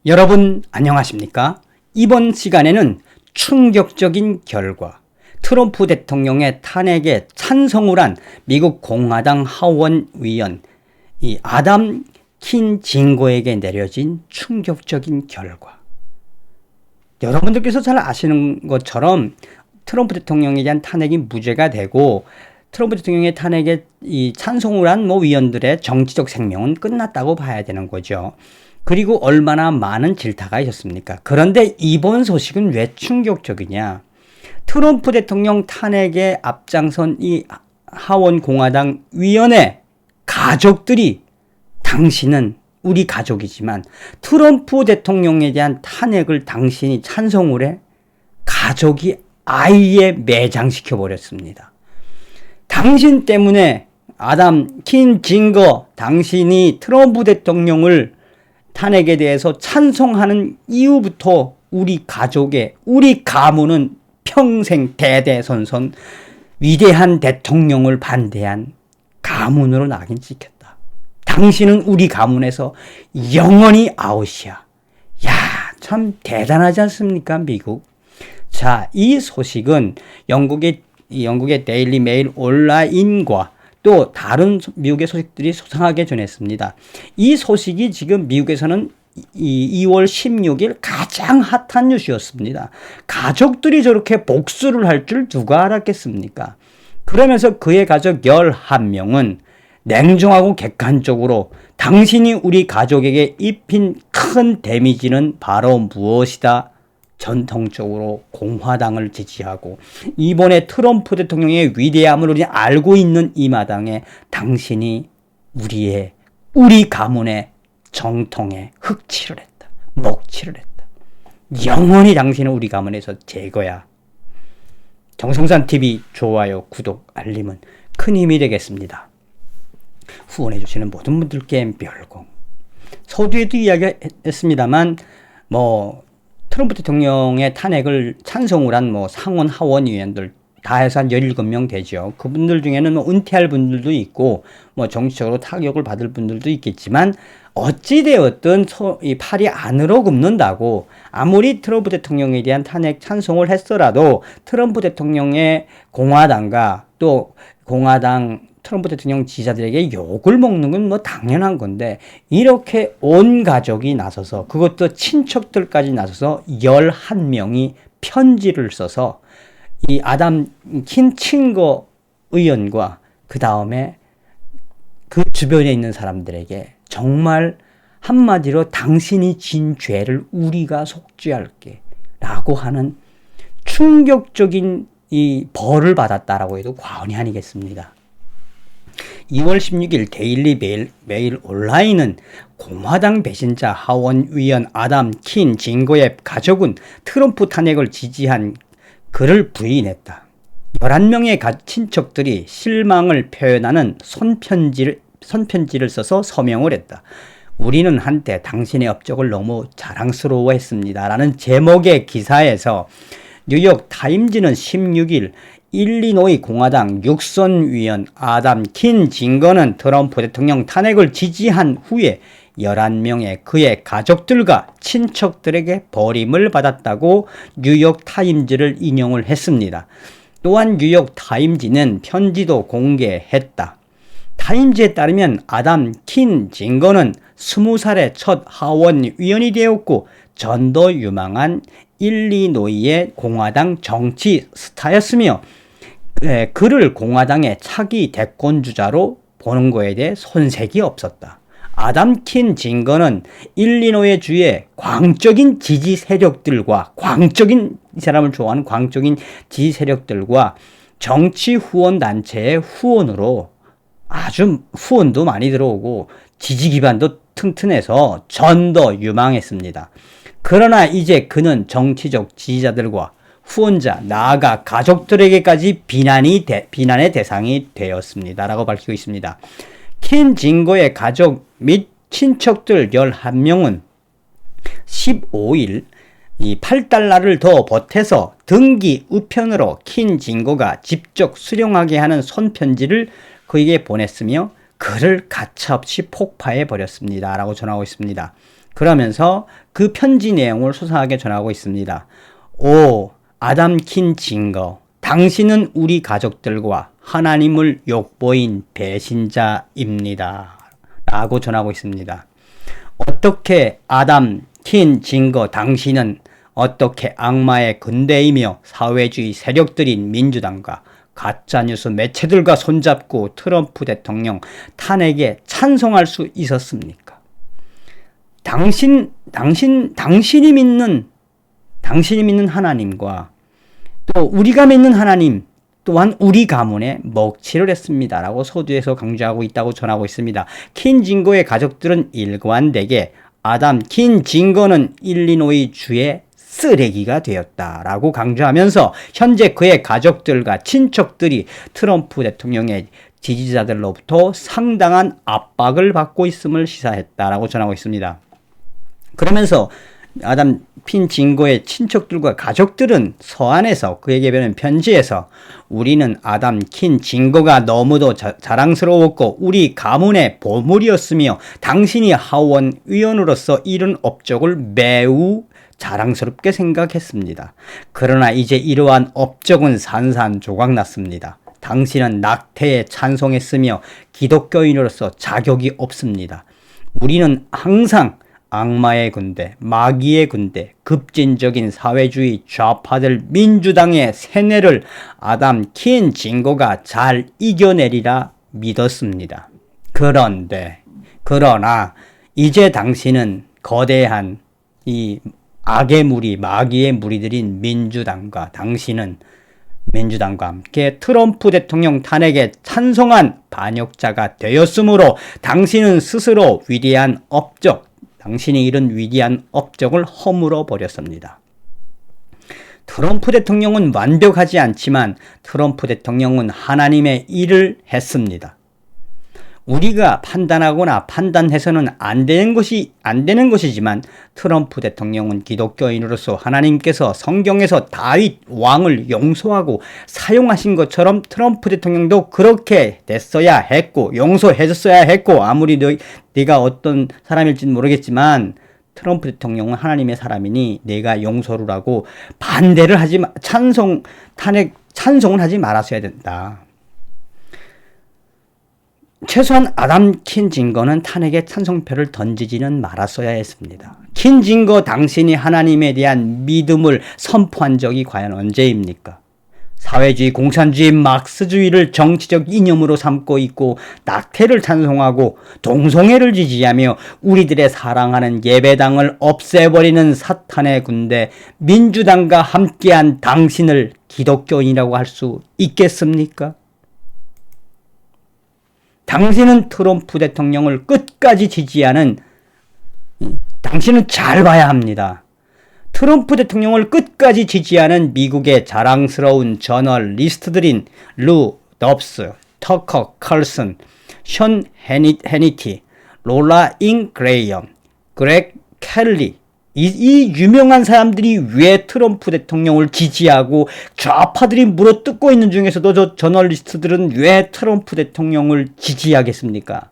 여러분 안녕하십니까? 이번 시간에는 충격적인 결과, 트럼프 대통령의 탄핵에 찬성을 한 미국 공화당 하원 의원 아담 킨징거에게 내려진 충격적인 결과. 여러분들께서 잘 아시는 것처럼 트럼프 대통령에 대한 탄핵이 무죄가 되고 트럼프 대통령의 탄핵에 찬성을 한 위원들의 정치적 생명은 끝났다고 봐야 되는 거죠. 그리고 얼마나 많은 질타가 있었습니까? 그런데 이번 소식은 왜 충격적이냐? 트럼프 대통령 탄핵에 앞장선 이 하원 공화당 위원의 가족들이 당신은 우리 가족이지만 트럼프 대통령에 대한 탄핵을 당신이 찬성을 해 가족이 아예 매장시켜 버렸습니다. 당신 때문에 아담 킨징거, 당신이 트럼프 대통령을 탄핵에 대해서 찬성하는 이후부터 우리 가족의, 우리 가문은 평생 대대손손 위대한 대통령을 반대한 가문으로 낙인 찍혔다. 당신은 우리 가문에서 영원히 아웃이야. 야, 참 대단하지 않습니까, 미국? 자, 이 소식은 영국의 데일리 메일 온라인과 또 다른 미국의 소식들이 소상하게 전했습니다. 이 소식이 지금 미국에서는 2월 16일 가장 핫한 뉴스였습니다. 가족들이 저렇게 복수를 할 줄 누가 알았겠습니까? 그러면서 그의 가족 11명은 냉정하고 객관적으로 당신이 우리 가족에게 입힌 큰 데미지는 바로 무엇이다? 전통적으로 공화당을 지지하고 이번에 트럼프 대통령의 위대함을 우리 알고 있는 이 마당에 당신이 우리 가문의 정통에 흑칠을 했다. 먹칠을 했다. 영원히 당신은 우리 가문에서 제거야. 정성산TV 좋아요, 구독, 알림은 큰 힘이 되겠습니다. 후원해주시는 모든 분들께 별공. 서두에도 이야기했습니다만 트럼프 대통령의 탄핵을 찬성을 한 상원 하원 의원들 다 해서 한 17명 되죠. 그분들 중에는 은퇴할 분들도 있고 정치적으로 타격을 받을 분들도 있겠지만 어찌되었든 이 팔이 안으로 굽는다고 아무리 트럼프 대통령에 대한 탄핵 찬성을 했더라도 트럼프 대통령의 공화당과 또 공화당 트럼프 대통령 지지자들에게 욕을 먹는 건 당연한 건데 이렇게 온 가족이 나서서 그것도 친척들까지 나서서 11명이 편지를 써서 이 아담 킨징거 의원과 그 다음에 그 주변에 있는 사람들에게 정말 한마디로 당신이 진 죄를 우리가 속죄할게 라고 하는 충격적인 이 벌을 받았다라고 해도 과언이 아니겠습니다. 2월 16일 데일리 메일 온라인은 공화당 배신자 하원 의원 아담 킨징거의 가족은 트럼프 탄핵을 지지한 그를 부인했다. 11명의 친척들이 실망을 표현하는 손편지를 써서 서명을 했다. 우리는 한때 당신의 업적을 너무 자랑스러워했습니다. 라는 제목의 기사에서 뉴욕 타임즈는 16일 일리노이 공화당 육선 위원 아담 킨징거는 트럼프 대통령 탄핵을 지지한 후에 11명의 그의 가족들과 친척들에게 버림을 받았다고 뉴욕 타임즈를 인용을 했습니다. 또한 뉴욕 타임즈는 편지도 공개했다. 타임즈에 따르면 아담 킨징거는 20살에 첫 하원 의원이 되었고 전도 유망한 일리노이의 공화당 정치 스타였으며 그를 공화당의 차기 대권주자로 보는 것에 대해 손색이 없었다. 아담 킨징거는 일리노이 주의 광적인 지지 세력들과 이 사람을 좋아하는 광적인 지지 세력들과 정치 후원 단체의 후원으로 아주 후원도 많이 들어오고 지지 기반도 튼튼해서 전도 유망했습니다. 그러나 이제 그는 정치적 지지자들과 후원자, 나아가 가족들에게까지 비난의 대상이 되었습니다. 라고 밝히고 있습니다. 킨징거의 가족 및 친척들 11명은 15일 이 $8를 더 보태서 등기 우편으로 킨징거가 직접 수령하게 하는 손편지를 그에게 보냈으며 그를 가차없이 폭파해 버렸습니다. 라고 전하고 있습니다. 그러면서 그 편지 내용을 소상하게 전하고 있습니다. 오, 아담 킨 증거. 당신은 우리 가족들과 하나님을 욕보인 배신자입니다. 라고 전하고 있습니다. 어떻게 아담 킨 증거 당신은 어떻게 악마의 근대이며 사회주의 세력들인 민주당과 가짜뉴스 매체들과 손잡고 트럼프 대통령 탄핵에 찬성할 수 있었습니까? 당신이 믿는 하나님과 또 우리가 믿는 하나님 또한 우리 가문에 먹칠을 했습니다. 라고 서두에서 강조하고 있다고 전하고 있습니다. 킨 징거의 가족들은 일관되게 아담 킨 징거는 일리노이 주의 쓰레기가 되었다라고 강조하면서 현재 그의 가족들과 친척들이 트럼프 대통령의 지지자들로부터 상당한 압박을 받고 있음을 시사했다라고 전하고 있습니다. 그러면서 아담 킨 징거의 친척들과 가족들은 서한에서 그에게 보낸 편지에서 우리는 아담 킨 징거가 너무도 자랑스러웠고 우리 가문의 보물이었으며 당신이 하원 의원으로서 이룬 업적을 매우 자랑스럽게 생각했습니다. 그러나 이제 이러한 업적은 산산조각났습니다. 당신은 낙태에 찬성했으며 기독교인으로서 자격이 없습니다. 우리는 항상 악마의 군대, 마귀의 군대, 급진적인 사회주의 좌파들 민주당의 세뇌를 아담 킨 징거가 잘 이겨내리라 믿었습니다. 그러나 이제 당신은 거대한 이 악의 무리, 마귀의 무리들인 민주당과 함께 트럼프 대통령 탄핵에 찬성한 반역자가 되었으므로 당신은 스스로 당신이 이룬 위대한 업적을 허물어 버렸습니다. 트럼프 대통령은 완벽하지 않지만 트럼프 대통령은 하나님의 일을 했습니다. 우리가 판단하거나 판단해서는 안 되는 것이지만 트럼프 대통령은 기독교인으로서 하나님께서 성경에서 다윗 왕을 용서하고 사용하신 것처럼 트럼프 대통령도 그렇게 됐어야 했고 용서해줬어야 했고 아무리 네가 어떤 사람일지는 모르겠지만 트럼프 대통령은 하나님의 사람이니 내가 용서를 하고 반대를 찬송을 하지 말았어야 된다. 최소한 아담 킨 징거는 탄핵에 찬성표를 던지지는 말았어야 했습니다. 킨 징거 당신이 하나님에 대한 믿음을 선포한 적이 과연 언제입니까? 사회주의, 공산주의, 막스주의를 정치적 이념으로 삼고 있고 낙태를 찬송하고 동성애를 지지하며 우리들의 사랑하는 예배당을 없애버리는 사탄의 군대 민주당과 함께한 당신을 기독교인이라고 할 수 있겠습니까? 당신은 트럼프 대통령을 끝까지 지지하는 당신은 잘 봐야 합니다. 트럼프 대통령을 끝까지 지지하는 미국의 자랑스러운 저널리스트들인 루 덥스, 터커 칼슨, 션 해니티, 롤라 인 그레이엄, 그렉 켈리 이 유명한 사람들이 왜 트럼프 대통령을 지지하고 좌파들이 물어뜯고 있는 중에서도 저 저널리스트들은 왜 트럼프 대통령을 지지하겠습니까?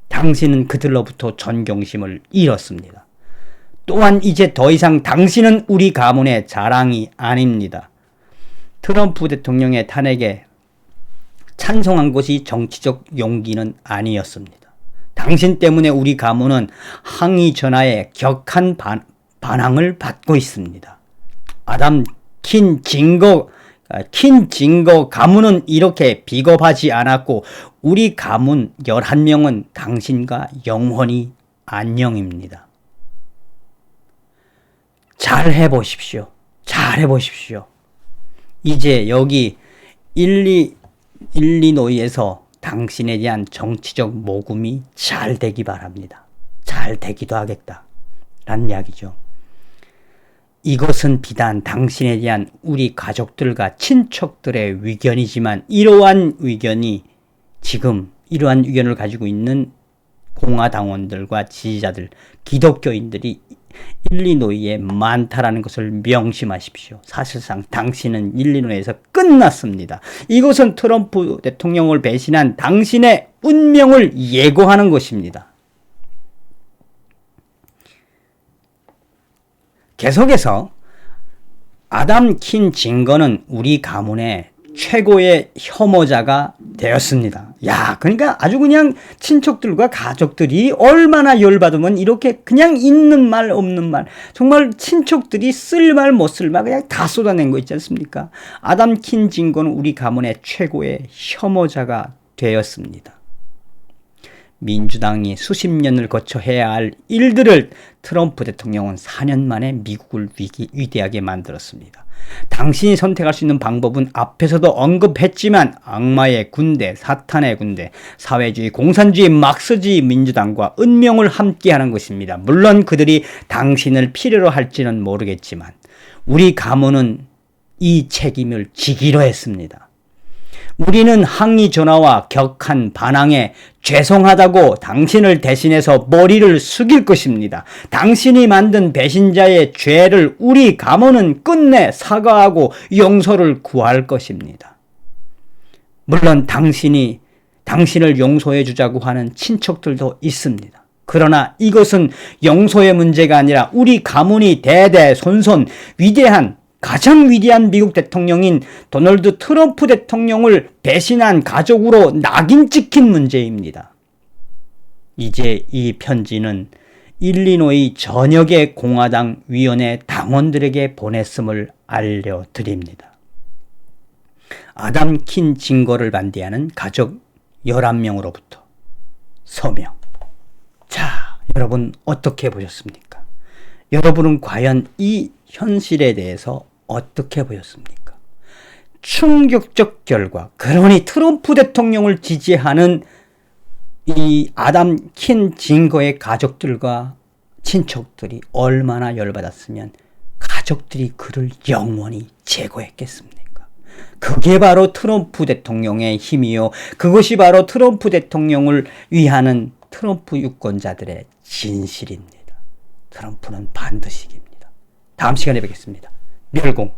당신은 그들로부터 존경심을 잃었습니다. 또한 이제 더 이상 당신은 우리 가문의 자랑이 아닙니다. 트럼프 대통령의 탄핵에 찬성한 것이 정치적 용기는 아니었습니다. 당신 때문에 우리 가문은 항의 전화에 격한 반항을 받고 있습니다. 아담 킨 징거 가문은 이렇게 비겁하지 않았고 우리 가문 11명은 당신과 영원히 안녕입니다. 잘 해보십시오. 이제 여기 일리노이에서 당신에 대한 정치적 모금이 잘 되기 바랍니다. 잘 되기도 하겠다. 라는 이야기죠. 이것은 비단 당신에 대한 우리 가족들과 친척들의 의견이지만 이러한 의견을 가지고 있는 공화당원들과 지지자들, 기독교인들이 일리노이에 많다라는 것을 명심하십시오. 사실상 당신은 일리노이에서 끝났습니다. 이것은 트럼프 대통령을 배신한 당신의 운명을 예고하는 것입니다. 계속해서 아담 킨 증거는 우리 가문의 최고의 혐오자가 되었습니다. 야, 그러니까 아주 그냥 친척들과 가족들이 얼마나 열받으면 이렇게 그냥 있는 말 없는 말, 정말 친척들이 쓸 말 못 쓸 말 그냥 다 쏟아낸 거 있지 않습니까? 아담 킨 증거는 우리 가문의 최고의 혐오자가 되었습니다. 민주당이 수십 년을 거쳐 해야 할 일들을 트럼프 대통령은 4년 만에 미국을 위대하게 만들었습니다. 당신이 선택할 수 있는 방법은 앞에서도 언급했지만 악마의 군대, 사탄의 군대, 사회주의, 공산주의, 막스주의 민주당과 운명을 함께하는 것입니다. 물론 그들이 당신을 필요로 할지는 모르겠지만 우리 가문은 이 책임을 지기로 했습니다. 우리는 항의 전화와 격한 반항에 죄송하다고 당신을 대신해서 머리를 숙일 것입니다. 당신이 만든 배신자의 죄를 우리 가문은 끝내 사과하고 용서를 구할 것입니다. 물론 당신을 용서해 주자고 하는 친척들도 있습니다. 그러나 이것은 용서의 문제가 아니라 우리 가문이 대대손손 가장 위대한 미국 대통령인 도널드 트럼프 대통령을 배신한 가족으로 낙인 찍힌 문제입니다. 이제 이 편지는 일리노이 전역의 공화당 위원회 당원들에게 보냈음을 알려드립니다. 아담 킨 증거를 반대하는 가족 11명으로부터 서명. 자, 여러분 어떻게 보셨습니까? 여러분은 과연 이 현실에 대해서 어떻게 보였습니까? 충격적 결과. 그러니 트럼프 대통령을 지지하는 이 아담 킨 증거의 가족들과 친척들이 얼마나 열받았으면 가족들이 그를 영원히 제거했겠습니까? 그게 바로 트럼프 대통령의 힘이요. 그것이 바로 트럼프 대통령을 위하는 트럼프 유권자들의 진실입니다. 트럼프는 반드시 이깁니다. 다음 시간에 뵙겠습니다. 멸공.